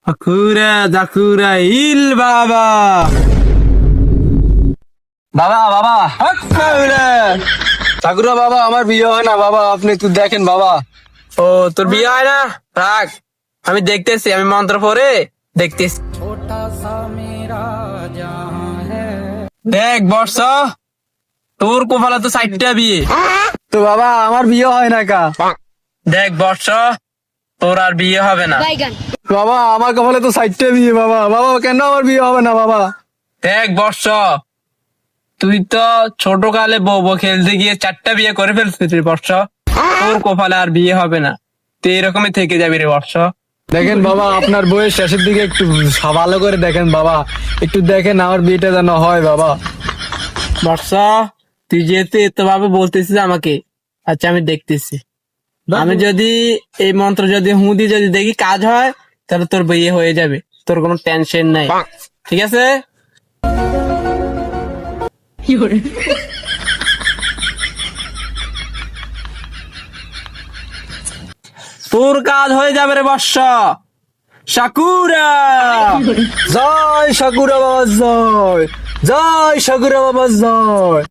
Sakura জাকুরা ইল বাবা। বাবা বাবা সাকুরা। ঠাকুরা বাবা, আমার বিয়ে হয় না বাবা, আপনি একটু দেখেন বাবা। ও তোর বিয়ে হয় না? রাখ, আমি দেখতেছি, আমি মন্ত্র পড়ে দেখতেছি। দেখ বর্ষ, তোর কপালে তো 60টা বিয়ে। তো বাবা আমার বিয়ে হয় না কা? দেখ বর্ষ, তোর আর বিয়ে হবে না। বাবা আমার কপালে তো 60টা বিয়ে বাবা, বাবা কেন আমার বিয়ে হবে না বাবা? দেখ বর্ষ, তুই তো ছোট কালে বউ বউ খেলতে গিয়ে 4টা বিয়ে করে ফেলছিস রে বর্ষ। তোর কপালে আর বিয়ে হবে না, তুই এরকমই থেকে যাবি রে বর্ষ। দেখেন বাবা, আপনার বইয়ের শেষের দিকে একটু ভালো করে দেখেন বাবা, একটু দেখেন আমার বিয়েটা যেন হয় বাবা। বর্ষ, তুই যেহেতু এত ভাবে বলতেছিস আমাকে, আচ্ছা আমি দেখতেছি। আমি যদি এই মন্ত্র যদি হুঁদি যদি দেখি কাজ হয়, তাহলে তোর বিয়ে হয়ে যাবে, তোর কোনো টেনশন নাই, ঠিক আছে? তোর কাজ হয়ে যাবে রে বর্ষ। সাকুরা। জয় সাকুরা বাবা জয়, জয় সাকুরা বাবা জয়।